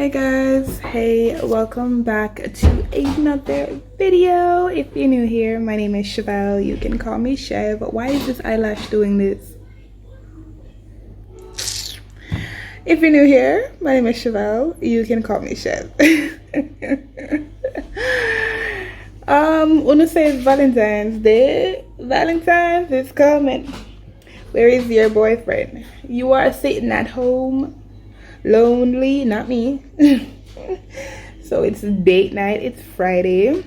Hey guys, hey, welcome back to another video. If you're new here, my name is Chevelle. You can call me Chev. Why is this eyelash doing this? If you're new here, my name is Chevelle. You can call me Chev. Wanna say Valentine's Day. Valentine's is coming. Where is your boyfriend? You are sitting at home lonely, not me. So it's date night. It's Friday.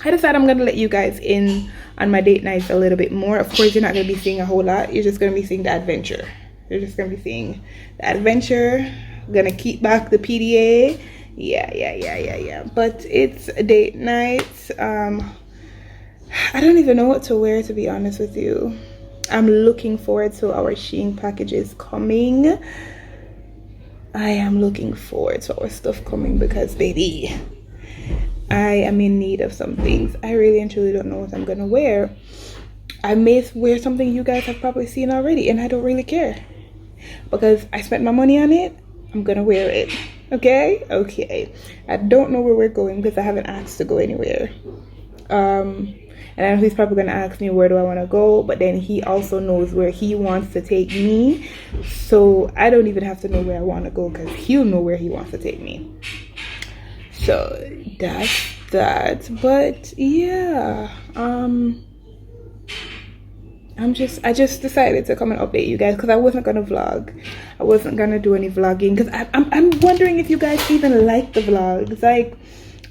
I decided I'm gonna let you guys in on my date nights a little bit more. Of course, you're not gonna be seeing a whole lot. You're just gonna be seeing the adventure. You're just gonna be seeing the adventure. I'm gonna keep back the PDA. Yeah. But it's a date night. I don't even know what to wear, to be honest with you. I'm looking forward to our Shein packages coming. I am looking forward to our stuff coming because, baby, I am in need of some things. I really and truly don't know what I'm gonna wear. I may wear something you guys have probably seen already, and I don't really care because I spent my money on it. I'm gonna wear it. Okay. I don't know where we're going because I haven't asked to go anywhere. And I know he's probably gonna ask me where do I want to go, but then he also knows where he wants to take me, so I don't even have to know where I want to go because he'll know where he wants to take me. So that's that. But yeah, I just decided to come and update you guys because I wasn't gonna vlog. I wasn't gonna do any vlogging because I'm wondering if you guys even like the vlogs. Like,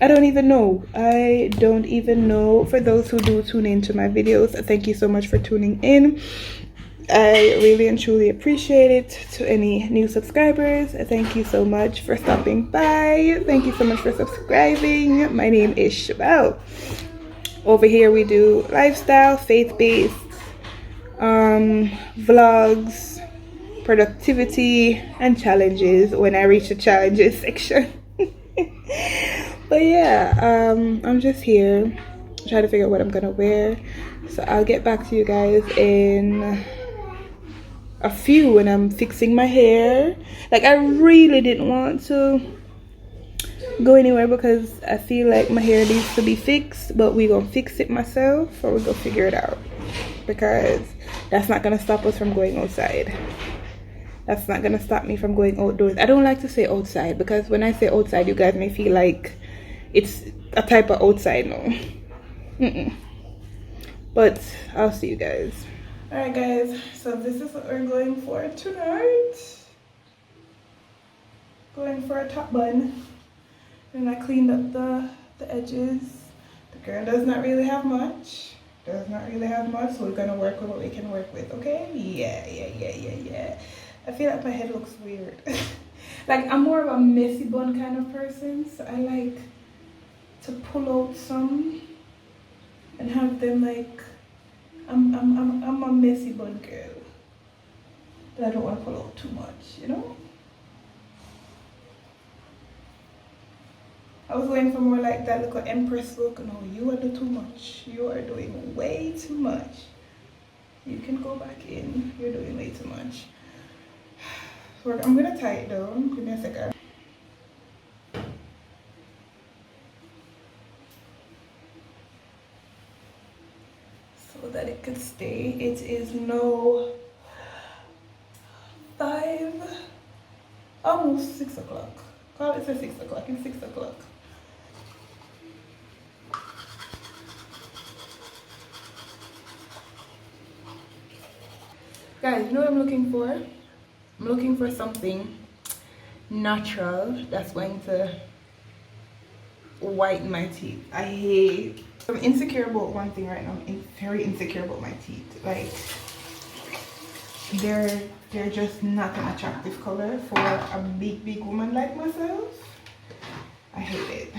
I don't even know. For those who do tune into my videos, thank you so much for tuning in. I really and truly appreciate it. To any new subscribers, thank you so much for stopping by. Thank you so much for subscribing. My name is Chevelle. Over here we do lifestyle, faith-based vlogs, productivity, and challenges when I reach the challenges section. But yeah, I'm just here trying to figure out what I'm gonna wear, so I'll get back to you guys in a few when I'm fixing my hair. Like, I really didn't want to go anywhere because I feel like my hair needs to be fixed, but we gonna fix it myself, or we gonna figure it out, because that's not gonna stop us from going outside. That's not gonna stop me from going outdoors. I don't like to say outside because when I say outside, you guys may feel like it's a type of outside. No. But I'll see you guys. Alright guys, so this is what we're going for tonight. Going for a top bun. And I cleaned up the edges. The girl does not really have much. So we're gonna work with what we can work with, okay? Yeah. I feel like my head looks weird. Like, I'm more of a messy bun kind of person, so I like to pull out some and have them like I'm a messy bun girl, but I don't want to pull out too much, you know. I was going for more like that little empress look. No, you are doing too much. You are doing way too much. You can go back in. You're doing way too much. So I'm gonna tie it down. Give me a second. So that it could stay. It is now almost 6 o'clock. Call it 6 o'clock. It's 6 o'clock. Guys, you know what I'm looking for? I'm looking for something natural that's going to whiten my teeth. I'm insecure about one thing right now. I'm very insecure about my teeth. Like, they're just not an attractive color for a big woman like myself. I hate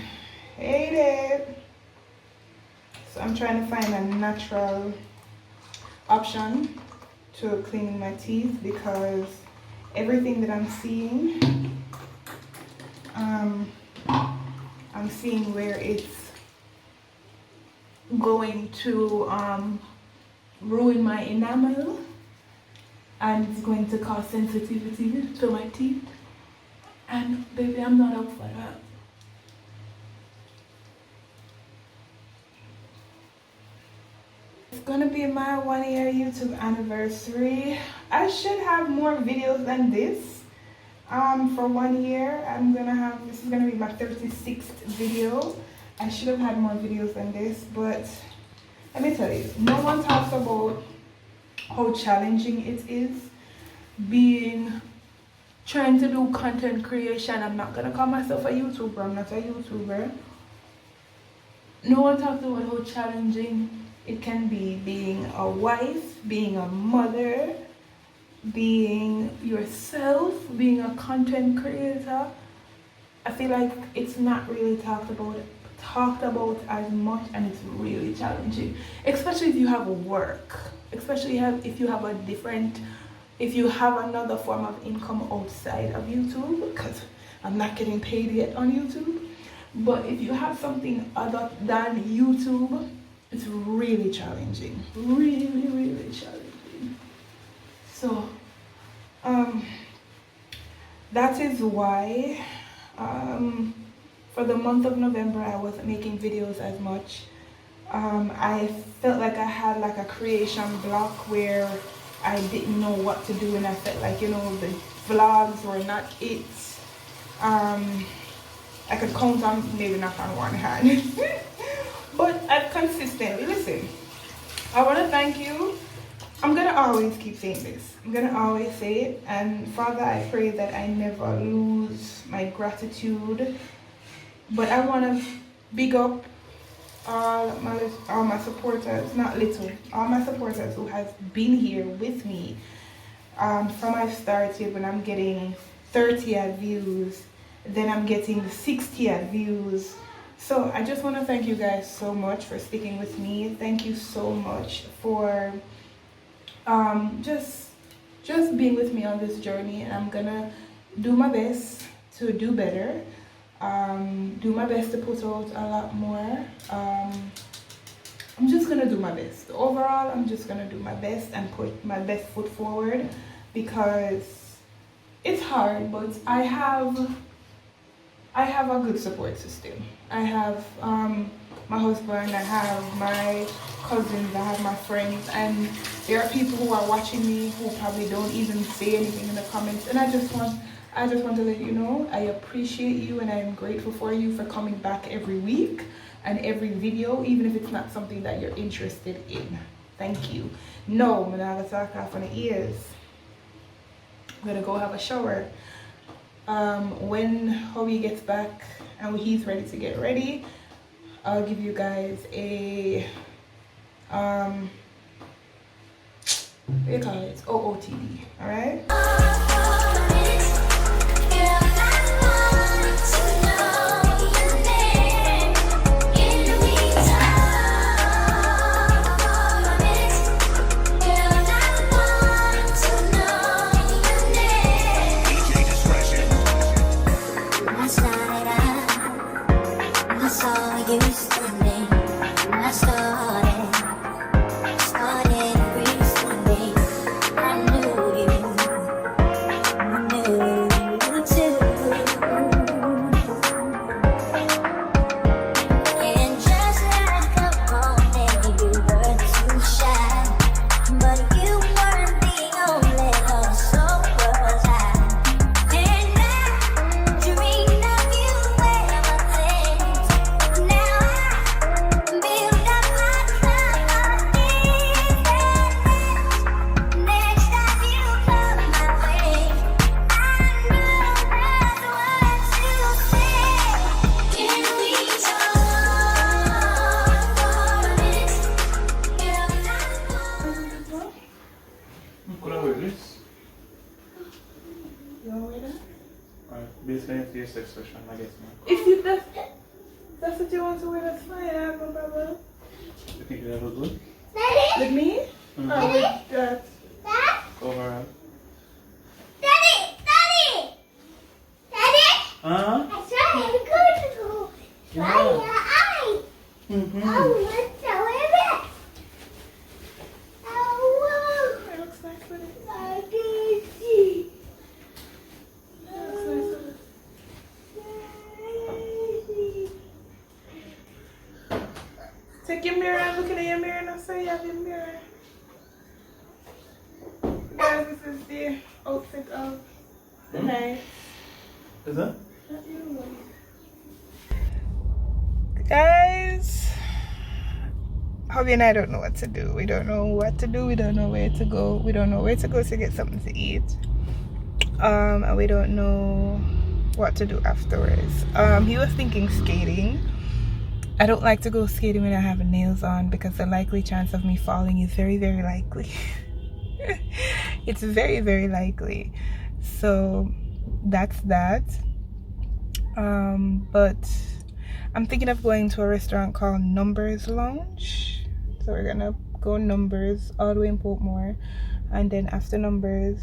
it. So I'm trying to find a natural option to cleaning my teeth because everything that I'm seeing, I'm seeing where it's going to ruin my enamel and it's going to cause sensitivity to my teeth, And baby, I'm not up for that. It's gonna be my 1 year YouTube anniversary. I should have more videos than this. For 1 year, this is gonna be my 36th video. I should have had more videos than this, but let me tell you, no one talks about how challenging it is trying to do content creation. I'm not gonna call myself a YouTuber, I'm not a YouTuber. No one talks about how challenging it can be being a wife, being a mother, being yourself, being a content creator. I feel like it's not really talked about as much, and it's really challenging, especially if you have work, especially if you have another form of income outside of YouTube, because I'm not getting paid yet on YouTube. But if you have something other than YouTube, it's really challenging, really challenging. So that is why for the month of November I wasn't making videos as much. I felt like I had like a creation block where I didn't know what to do, and I felt like, you know, the vlogs were not it. I could count on, maybe not on one hand. But I've consistently, listen, I want to thank you. I'm going to always keep saying this. I'm going to always say it. And Father, I pray that I never lose my gratitude. But I want to big up all my supporters, not little, all my supporters who has been here with me from I started, when I'm getting 30 ad views, then I'm getting 60 ad views. So I just want to thank you guys so much for sticking with me. Thank you so much for just being with me on this journey, and I'm gonna do my best to do better. Do my best to put out a lot more. I'm just gonna do my best. Overall, I'm just gonna do my best and put my best foot forward, because it's hard, but I have a good support system. I have my husband, I have my cousins, I have my friends, and there are people who are watching me who probably don't even say anything in the comments, and I just want to let you know I appreciate you, and I am grateful for you for coming back every week and every video, even if it's not something that you're interested in. Thank you. No, I'm not gonna talk off on the ears. I'm gonna go have a shower. When Hobie gets back and he's ready to get ready, I'll give you guys a what do you call it? OOTD, all right? Expression, I guess. If you that's what you want to wear, that's fine. I have no problem. You think that look good? With me? Mm-hmm. Or with that? Overall. Daddy! Huh? I saw him go to your eye. Mm-hmm. Oh, let's show him it. Oh, It looks nice with it. I can see. It looks nice with it. Check your mirror. I'm looking at your mirror and I say you have your mirror. Guys, this is the outfit of the night. Is that? Not you. Guys, Hobby and I don't know what to do. We don't know what to do. We don't know where to go. We don't know where to go to get something to eat. And we don't know what to do afterwards. He was thinking skating. I don't like to go skating when I have nails on because the likely chance of me falling is very, very likely. It's very, very likely. So that's that. But I'm thinking of going to a restaurant called Numbers Lounge. So we're gonna go Numbers all the way in Portmore, and then after Numbers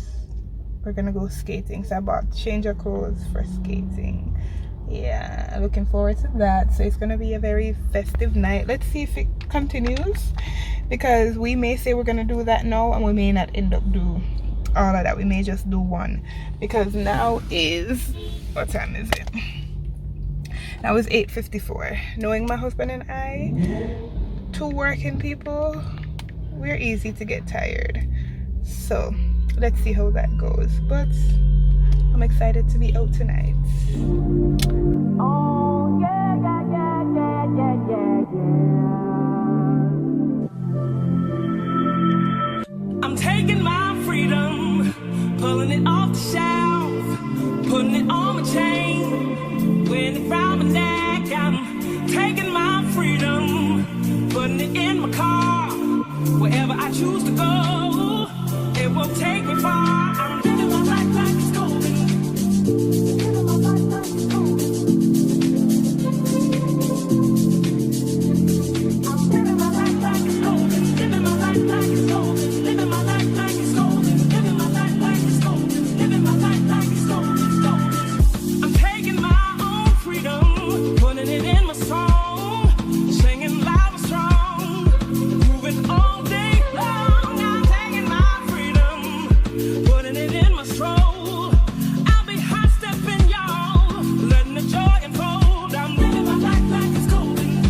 we're gonna go skating. So I bought change of clothes for skating. Yeah, looking forward to that. So it's gonna be a very festive night. Let's see if it continues, because we may say we're gonna do that now and we may not end up do all of that. We may just do one, because now is, what time is it? Now it's 8:54. Knowing my husband and I, two working people, we're easy to get tired. So let's see how that goes. But I'm excited to be out tonight. Oh yeah, yeah, yeah, yeah, yeah, yeah, yeah. I'm taking my freedom, pulling it off the shelf, putting it on my chain, wearing it round my neck. I'm taking my freedom, putting it in my car, wherever I choose to go, it won't take me far. I'm living my life like it's golden. Living my life like it's golden. I'm living my life like it's golden. Living my life like it's golden. Living my life like it's golden. Living my life like it's golden. Living my life like it's golden. Golden. I'm taking my own freedom, putting it in my song, singing loud and strong, moving all day long. I'm taking my freedom, putting it in my stroll. I'll be high stepping, y'all, letting the joy unfold. I'm living my life like it's golden.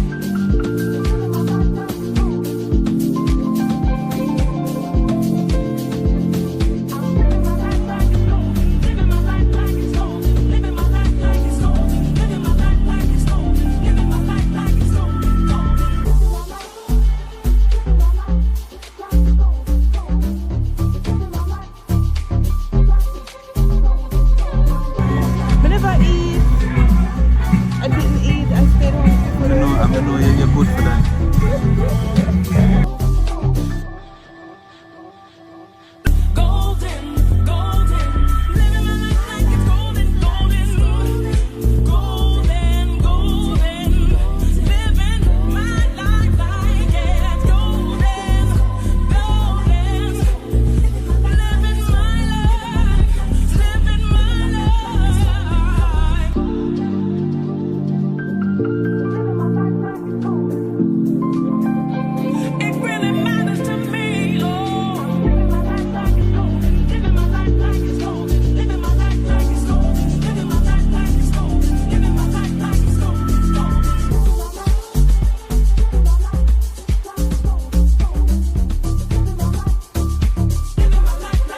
Living my life like it's golden. I'm living my life like it's golden. Living my life like it's golden. Living my life like it's golden. Living my life like it's golden. Living my life like it's golden. Whenever I eat, I didn't eat, I stayed home. I know you're good for that. Golden, golden, living my life like it's golden, golden, golden, golden, living my life like it's golden, golden, living my life, living my life. It really matters to me, Lord. Living my life like it's golden. Living my life like it's golden. Living my life like it's golden. Living my life like it's golden. Living my life like it's golden. Living my life like it's golden.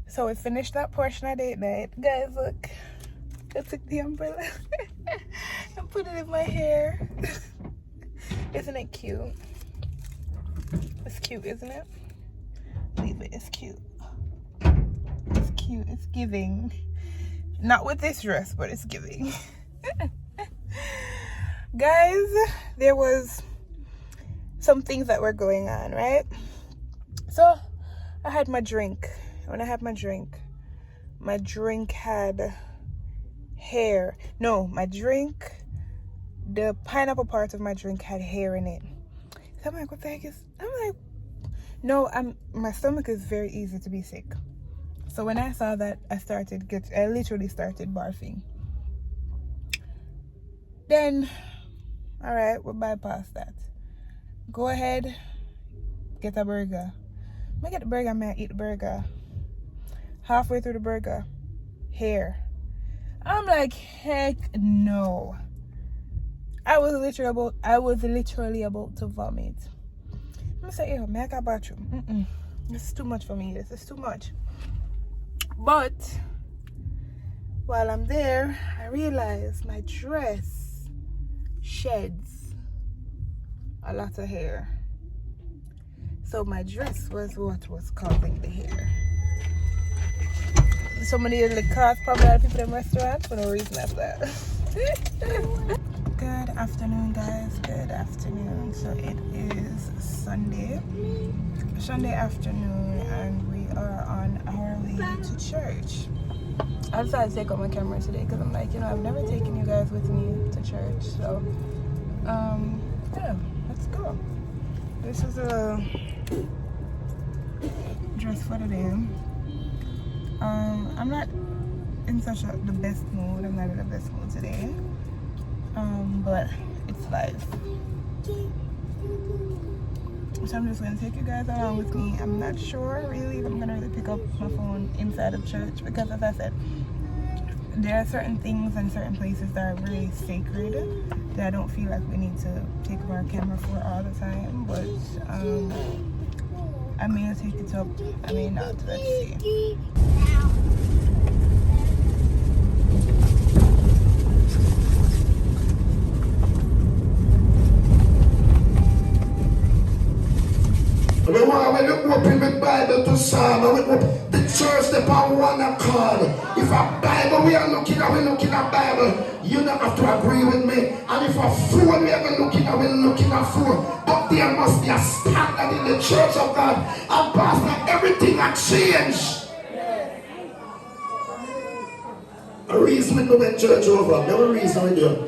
So we finished that portion of date night. Guys, look. I took the umbrella and put it in my hair. Isn't it cute? It's cute, isn't it? Leave it, it's cute. It's cute, it's giving. Not with this dress, but it's giving. Guys, there was some things that were going on, right? So I had my drink. When I had my drink had hair. No, my drink, the pineapple part of my drink had hair in it. So I'm like, what the heck is, I'm like, no, my stomach is very easy to be sick. So when I saw that, I literally started barfing. Then, all right, we'll bypass that. Go ahead, get a burger. I get the burger, I eat the burger. Halfway through the burger, hair. I'm like, heck no. I was literally about to vomit. I'm saying, yo, make a bathroom. This is too much for me. This is too much. But while I'm there, I realize my dress sheds a lot of hair. So my dress was what was causing the hair. Somebody in the cars probably had people in the restaurant for no reason after that. Good afternoon, guys. Good afternoon. So it is Sunday afternoon, and we are on our way to church. I decided to take out my camera today because I'm like, I've never taken you guys with me to church. So, yeah, let's go. This is a dress for today. I'm not in the best mood. I'm not in the best mood today. But it's life. So I'm just gonna take you guys along with me. I'm not sure really if I'm gonna really pick up my phone inside of church because, as I said, there are certain things and certain places that are really sacred that I don't feel like we need to take our camera for all the time. But I may take it up, I may not. Let's see. We want when you open the Bible to Psalm, the church they on one accord. If a Bible we are looking at Bible, you don't have to agree with me. And if a fool we are looking at fool. But there must be a standard in the church of God. And pastor, everything has changed. A reason we do when church over. No reason we do.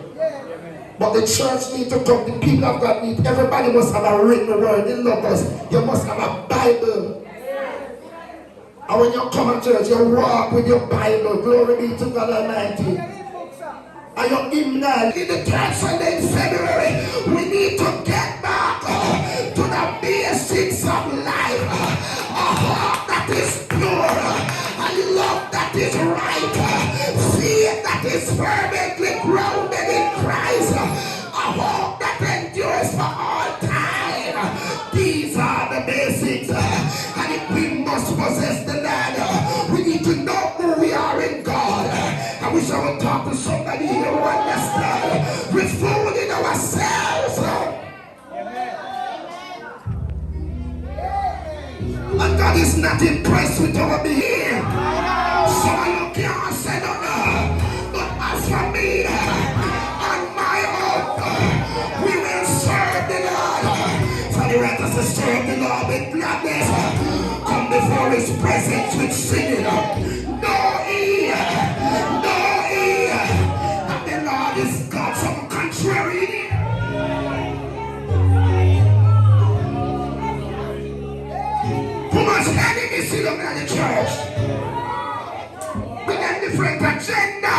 But the church need to come, the people of God need, everybody must have a written word in Logos. You must have a Bible. And when you come to church, you walk with your Bible. Glory be to God Almighty. And your hymnal. In the third Sunday in February, we need to get back to the basics of life. A heart that is pure. A love that is right. Faith that is fervently grounded in Christ. A hope that endures for all time. These are the basics. And if we must possess the land, we need to know who we are in God. I wish I would talk to somebody here who understands. We're fooling ourselves. And God is not impressed with our behavior. Some of you can't say no, but as for me and my hope, we will serve the Lord. For the righteous to serve the Lord with gladness, come before His presence with singing. Know ye that the Lord is God. Some contrary. Too much enemies in the church. With a different agenda.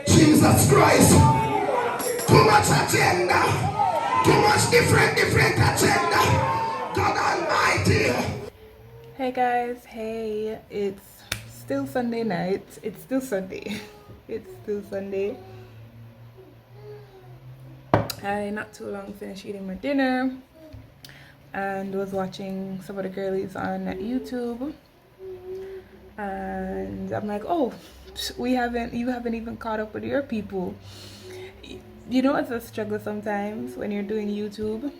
Jesus Christ. Too much agenda. Too much different agenda. God Almighty. Hey guys, hey. It's still Sunday night. It's still Sunday. It's still Sunday. I not too long finished eating my dinner and was watching some of the girlies on YouTube. And I'm like, oh, you haven't even caught up with your people. You know, it's a struggle sometimes when you're doing YouTube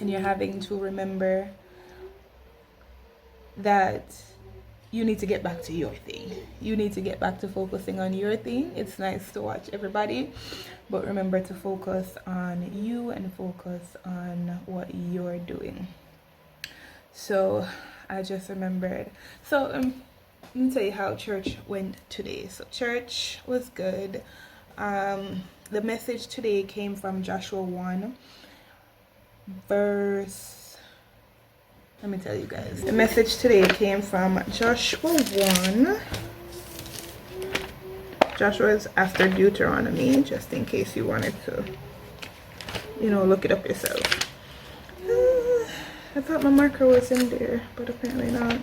and you're having to remember that you need to get back to your thing. You need to get back to focusing on your thing. It's nice to watch everybody, but remember to focus on you and focus on what you're doing. So I just remembered. So let me tell you how church went today. So church was good. The message today came from Joshua 1 verse, let me tell you guys. The message today came from Joshua 1. Joshua is after Deuteronomy, just in case you wanted to, look it up yourself. I thought my marker was in there, but apparently not.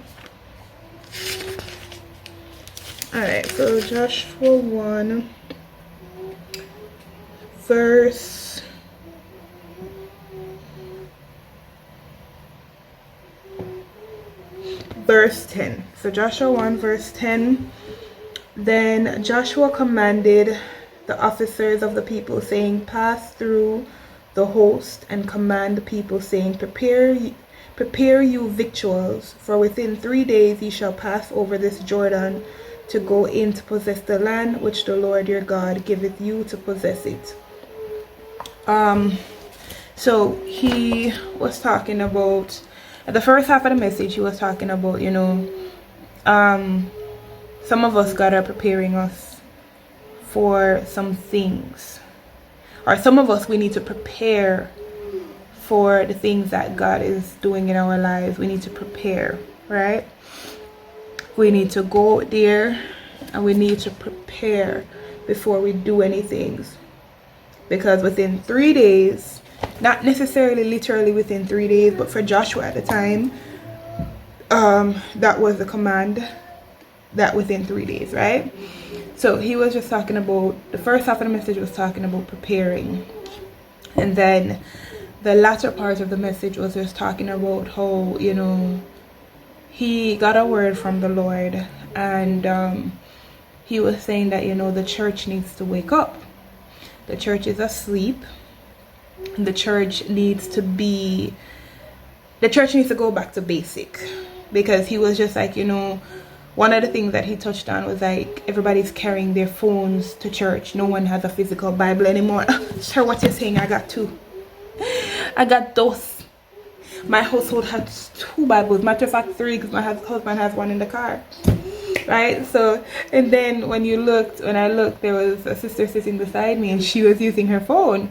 Alright, so Joshua 1 verse 10. So Joshua 1 verse 10. Then Joshua commanded the officers of the people, saying, pass through the host and command the people, saying, prepare you victuals, for within 3 days ye shall pass over this Jordan to go in to possess the land which the Lord your God giveth you to possess it. So he was talking about, at the first half of the message, he was talking about, you know, some of us, God are preparing us for some things, or some of us, we need to prepare for the things that God is doing in our lives. We need to prepare, right? We need to go there and we need to prepare before we do anything, because within 3 days, not necessarily literally within 3 days, but for Joshua at the time, that was the command, that within 3 days, right? So he was just talking about, the first half of the message was talking about preparing, and then the latter part of the message was just talking about how, you know, he got a word from the Lord, and he was saying that, you know, the church needs to wake up. The church is asleep. The church needs to go back to basic, because he was just like, you know, one of the things that he touched on was like, everybody's carrying their phones to church. No one has a physical Bible anymore. Sure, what you're saying, I got two. I got those. My household has 2 Bibles. Matter of fact, 3, because my husband has one in the car. Right? So, and then when I looked, there was a sister sitting beside me, and she was using her phone.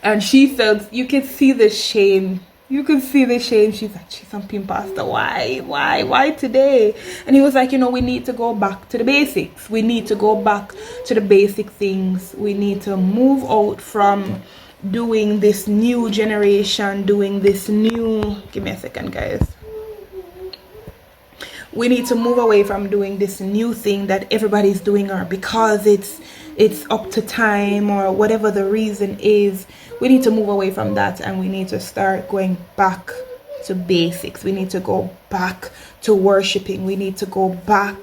And she felt, you could see the shame. You could see the shame. She's like, she's some pimp pastor. Why today? And he was like, you know, we need to go back to the basics. We need to go back to the basic things. We need to move out from doing this new generation, doing this new, give me a second, guys. We need to move away from doing this new thing that everybody's doing, or because it's up to time, or whatever the reason is. We need to move away from that, and we need to start going back to basics. We need to go back to worshiping. We need to go back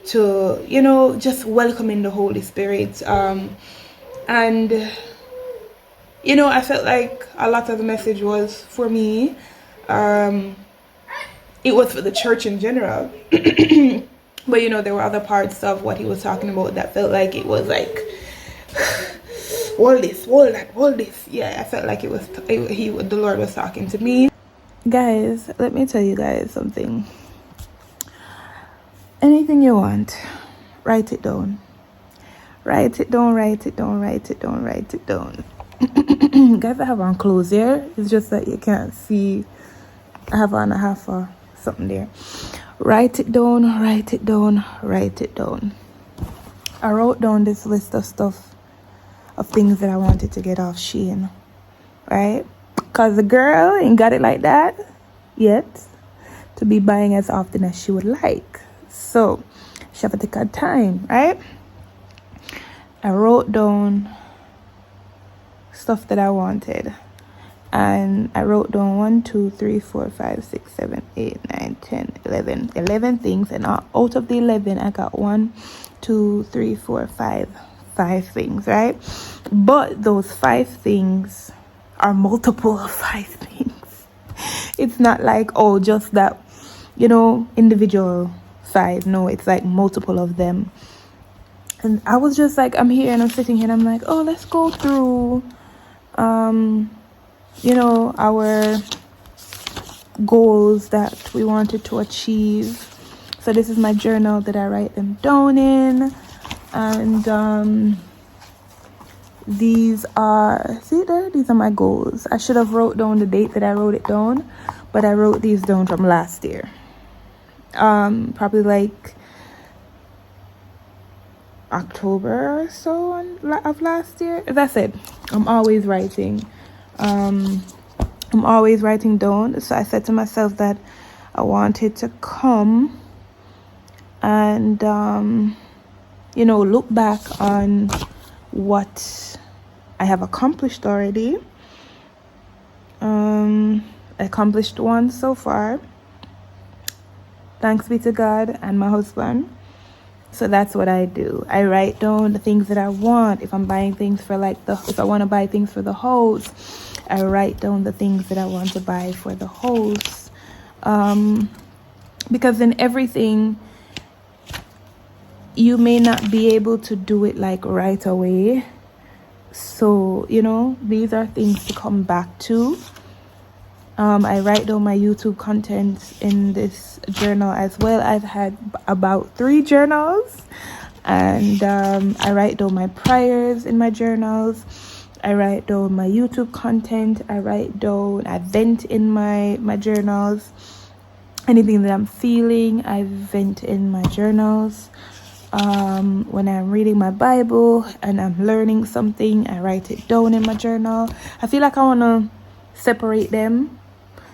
to, you know, just welcoming the Holy Spirit. And you know, I felt like a lot of the message was for me. It was for the church in general. But you know, there were other parts of what he was talking about that felt like it was like, all this, all that, all this. Yeah, I felt like the Lord was talking to me. Guys, let me tell you guys something. Anything you want, write it down. Write it down, write it down, write it down, write it down. Guys, I have on clothes here. It's just that you can't see. I have on a half or something there. Write it down, write it down, write it down. I wrote down this list of stuff, of things that I wanted to get off Shein, right? Because the girl ain't got it like that yet to be buying as often as she would like. So she have to take her time, right? I wrote down stuff that I wanted, and I wrote down 1, 2, 3, 4, 5, 6, 7, 8, 9, 10, 11 things, and out of the 11 I got 1, 2, 3, 4, 5 things, right? But those 5 things are multiple of 5 things. It's not like, oh, just that, you know, individual 5. No, it's like multiple of them. And I was just like, I'm here and I'm sitting here and I'm like, oh, let's go through you know, our goals that we wanted to achieve. So this is my journal that I write them down in, and these are, see there, these are my goals. I should have wrote down the date that I wrote it down, but I wrote these down from last year, probably like October or so of last year. As I said, I'm always writing. I'm always writing down. So I said to myself that I wanted to come and look back on what I have accomplished already. Accomplished one so far, thanks be to God and my husband. So that's what I do. I write down the things that I want. If I'm buying things for if I want to buy things for the house, I write down the things that I want to buy for the house. Because in everything, you may not be able to do it like right away. So, these are things to come back to. I write down my YouTube content in this journal as well. I've had about 3 journals, and I write down my prayers in my journals. I write down my YouTube content. I vent in my journals. Anything that I'm feeling, I vent in my journals. When I'm reading my Bible and I'm learning something, I write it down in my journal. I feel like I want to separate them,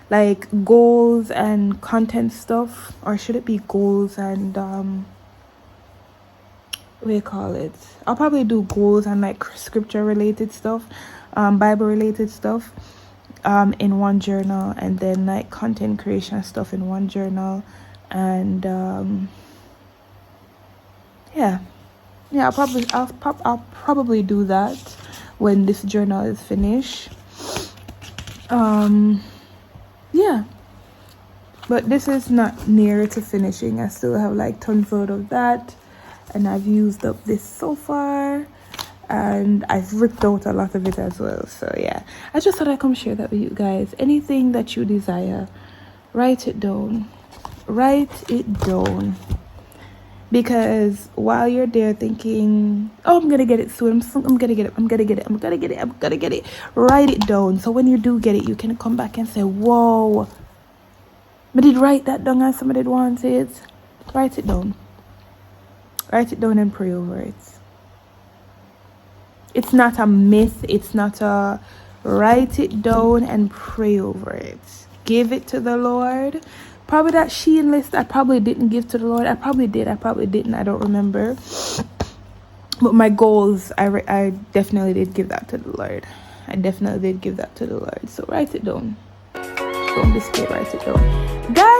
like goals and content stuff, or should it be goals and what do you call it? I'll probably do goals and like scripture related stuff, Bible related stuff in one journal, and then like content creation stuff in one journal, and I'll probably do that when this journal is finished. But this is not near to finishing. I still have like tons out of that, and I've used up this so far, and I've ripped out a lot of it as well. So yeah, I just thought I'd come share that with you guys. Anything that you desire, write it down. Because while you're there thinking, oh, I'm gonna get it soon, I'm gonna get it, write it down. So when you do get it, you can come back and say, whoa, I did write that down and somebody wants it. Write it down and pray over it. It's not a myth. It's not a write it down and pray over it. Give it to the Lord. Probably that Shein list I probably didn't give to the Lord. I probably did. I probably didn't. I don't remember. But my goals, I definitely did give that to the Lord. So write it down. Don't be scared. Write it down. Guys,